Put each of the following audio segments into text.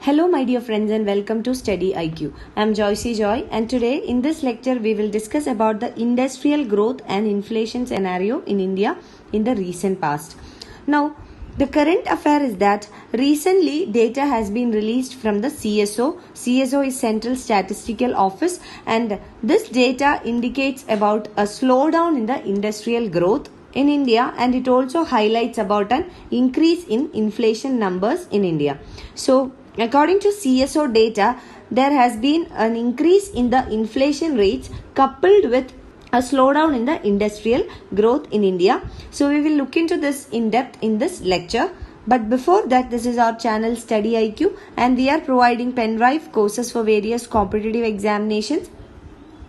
Hello my dear friends and welcome to StudyIQ. I am Joycey Joy and today in this lecture we will discuss about the industrial growth and inflation scenario in India in the recent past. Now the current affair is that recently data has been released from the CSO. CSO is Central Statistical Office, and this data indicates about a slowdown in the industrial growth in India, and it also highlights about an increase in inflation numbers in India. So according to CSO data, there has been an increase in the inflation rates coupled with a slowdown in the industrial growth in India. So we will look into this in depth in this lecture. But before that, this is our channel StudyIQ, and we are providing pen drive courses for various competitive examinations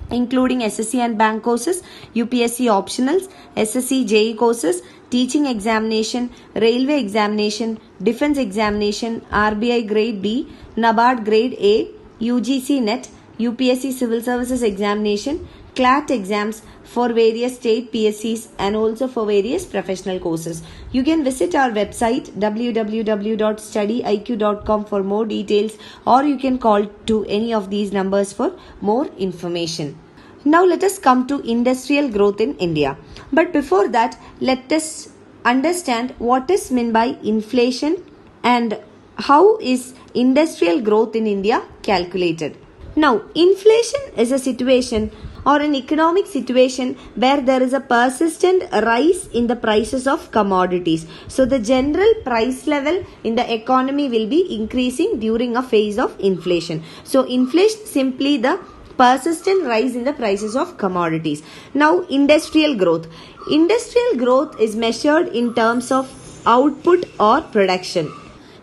including SSC and bank courses, UPSC optionals, SSC JE courses, teaching examination, railway examination, defense examination, RBI grade B, NABARD grade A, UGC NET, UPSC Civil Services Examination, CLAT exams for various state PSCs and also for various professional courses. You can visit our website www.studyiq.com for more details, or you can call to any of these numbers for more information. Now let us come to industrial growth in India. But before that, let us understand what is meant by inflation and how is industrial growth in India calculated. Now, inflation is a situation or an economic situation where there is a persistent rise in the prices of commodities. So the general price level in the economy will be increasing during a phase of inflation. So inflation simply the persistent rise in the prices of commodities. Now industrial growth. Industrial growth is measured in terms of output or production.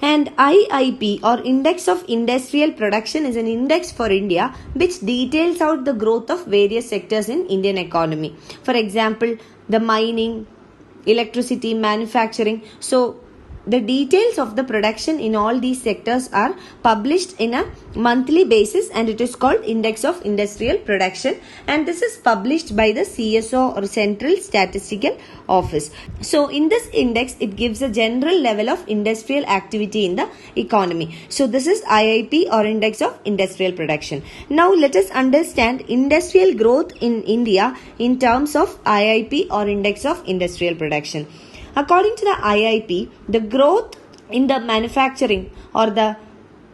And IIP or Index of Industrial Production is an index for India which details out the growth of various sectors in Indian economy. For example, the mining, electricity, manufacturing. So the details of the production in all these sectors are published in a monthly basis, and it is called Index of Industrial Production, and this is published by the CSO or Central Statistical Office. So in this index, it gives a general level of industrial activity in the economy. So this is IIP or Index of Industrial Production. Now let us understand industrial growth in India in terms of IIP or Index of Industrial Production. According to the IIP, the growth in the manufacturing or the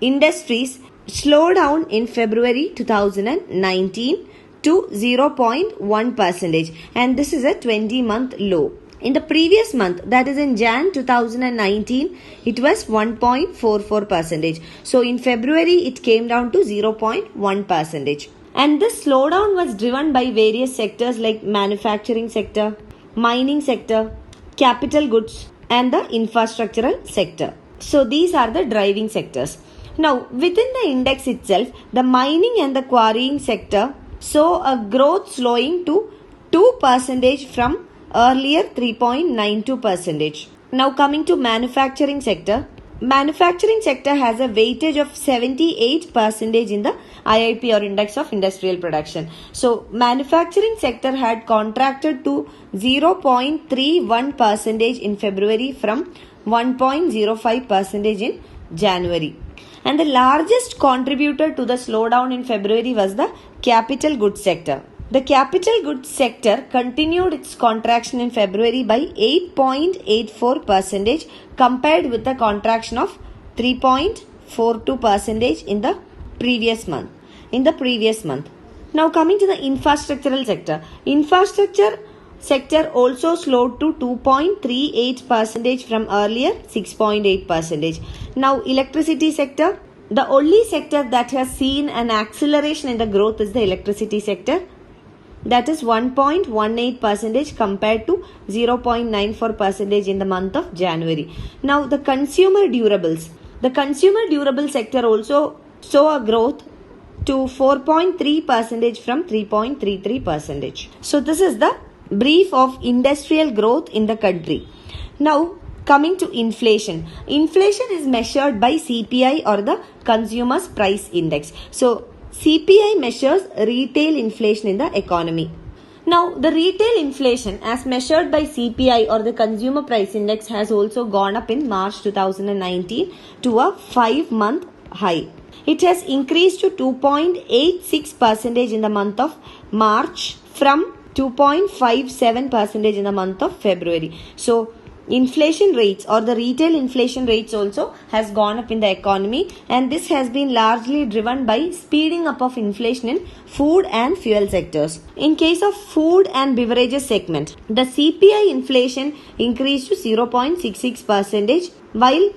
industries slowed down in February 2019 to 0.1%, and this is a 20-month low. In the previous month, that is in Jan 2019, it was 1.44%. So in February, it came down to 0.1%. And this slowdown was driven by various sectors like manufacturing sector, mining sector, capital goods and the infrastructural sector. So these are the driving sectors. Now within the index itself, the mining and the quarrying sector saw a growth slowing to 2% from earlier 3.92%. Now coming to manufacturing sector. Manufacturing sector has a weightage of 78% in the IIP or Index of Industrial Production. So manufacturing sector had contracted to 0.31% in February from 1.05% in January. And the largest contributor to the slowdown in February was the capital goods sector. The capital goods sector continued its contraction in February by 8.84% compared with the contraction of 3.42% in the previous month. Now coming to the infrastructural sector. Infrastructure sector also slowed to 2.38% from earlier 6.8%. Now electricity sector. The only sector that has seen an acceleration in the growth is the electricity sector. That is 1.18% compared to 0.94% in the month of January. Now the consumer durables. The consumer durable sector also saw a growth to 4.3% from 3.33%. So this is the brief of industrial growth in the country. Now coming to inflation. Inflation is measured by CPI or the Consumer Price Index. So CPI measures retail inflation in the economy. Now, the retail inflation as measured by CPI or the Consumer Price Index has also gone up in March 2019 to a 5-month high. It has increased to 2.86% in the month of March from 2.57% in the month of February. So inflation rates or the retail inflation rates also has gone up in the economy, and this has been largely driven by speeding up of inflation in food and fuel sectors. In case of food and beverages segment, the CPI inflation increased to 0.66%, while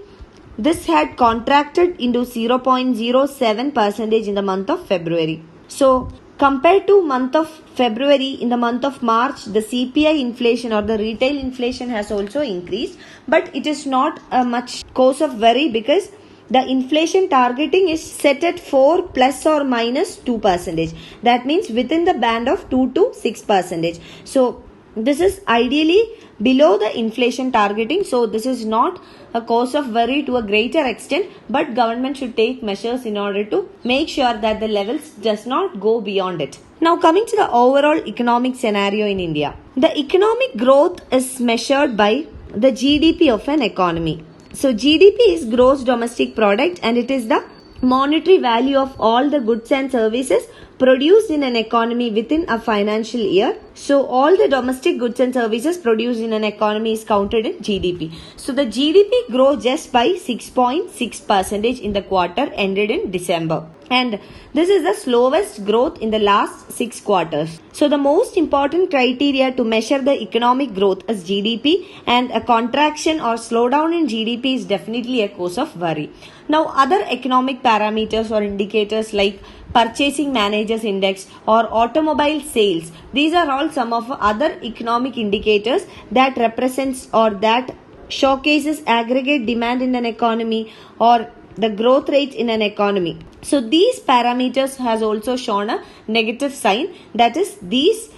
this had contracted into 0.07% in the month of February. So compared to month of February, in the month of March, the CPI inflation or the retail inflation has also increased, but it is not a much cause of worry because the inflation targeting is set at 4 plus or minus 2%. That means within the band of 2 to 6%. So this is ideally below the inflation targeting. So this is not a cause of worry to a greater extent, but government should take measures in order to make sure that the levels does not go beyond it. Now coming to the overall economic scenario in India. The economic growth is measured by the GDP of an economy. So GDP is gross domestic product, and it is the monetary value of all the goods and services produced in an economy within a financial year. So all the domestic goods and services produced in an economy is counted in GDP. So the GDP grew just by 6.6% in the quarter ended in December. And this is the slowest growth in the last 6 quarters. So the most important criteria to measure the economic growth is GDP, and a contraction or slowdown in GDP is definitely a cause of worry. Now other economic parameters or indicators like Purchasing Managers Index or automobile sales, these are all some of other economic indicators that represents or that showcases aggregate demand in an economy or the growth rate in an economy. So these parameters has also shown a negative sign, that is these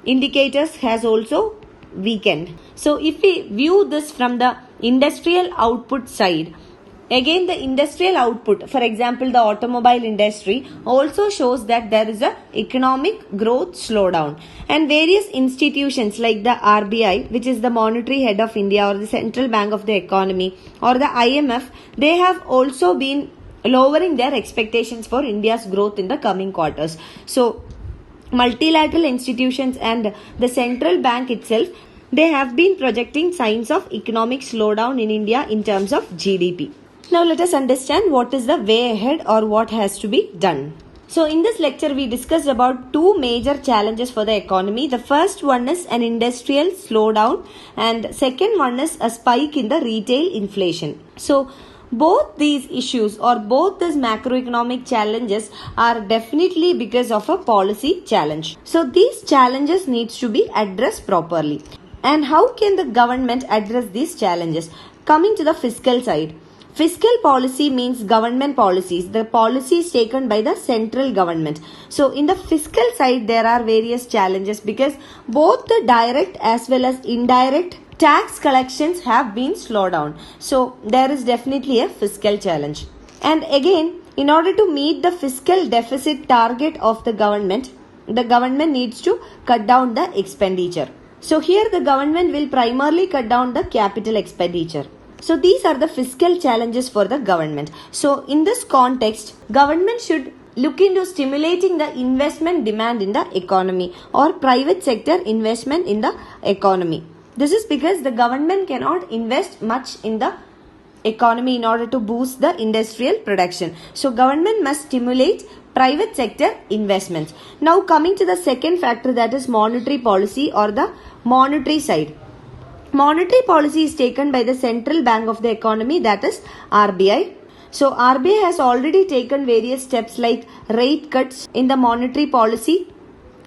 indicators has also weakened. So if we view this from the industrial output side, again the industrial output, for example the automobile industry, also shows that there is a economic growth slowdown, and various institutions like the RBI, which is the monetary head of India or the central bank of the economy, or the IMF, they have also been lowering their expectations for India's growth in the coming quarters. So multilateral institutions and the central bank itself, they have been projecting signs of economic slowdown in India in terms of GDP. Now let us understand what is the way ahead or what has to be done. So in this lecture we discussed about two major challenges for the economy. The first one is an industrial slowdown, and second one is a spike in the retail inflation. So both these issues or both these macroeconomic challenges are definitely because of a policy challenge. So these challenges needs to be addressed properly. And how can the government address these challenges? Coming to the fiscal side. Fiscal policy means government policies, the policies taken by the central government. So in the fiscal side there are various challenges because both the direct as well as indirect tax collections have been slowed down. So there is definitely a fiscal challenge. And again, in order to meet the fiscal deficit target of the government needs to cut down the expenditure. So here the government will primarily cut down the capital expenditure. So these are the fiscal challenges for the government. So in this context, government should look into stimulating the investment demand in the economy or private sector investment in the economy. This is because the government cannot invest much in the economy in order to boost the industrial production. So government must stimulate private sector investments. Now coming to the second factor, that is monetary policy or the monetary side. Monetary policy is taken by the central bank of the economy, that is RBI. So RBI has already taken various steps like rate cuts in the monetary policy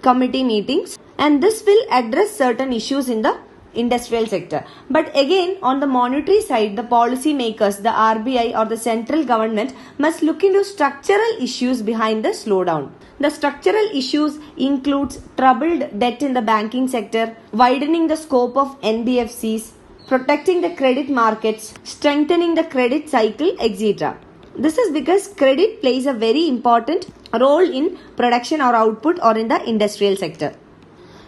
committee meetings, and this will address certain issues in the industrial sector. But again, on the monetary side, the policy makers, the RBI or the central government must look into structural issues behind the slowdown. The structural issues includes troubled debt in the banking sector, widening the scope of NBFCs, protecting the credit markets, strengthening the credit cycle, etc. This is because credit plays a very important role in production or output or in the industrial sector.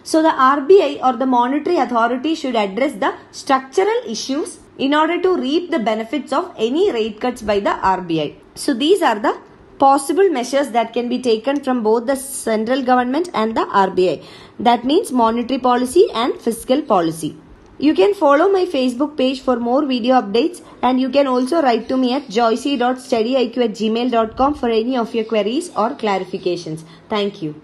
So the RBI or the monetary authority should address the structural issues in order to reap the benefits of any rate cuts by the RBI. So these are the possible measures that can be taken from both the central government and the RBI. That means monetary policy and fiscal policy. You can follow my Facebook page for more video updates, and you can also write to me at joycey.studyiq@gmail.com for any of your queries or clarifications. Thank you.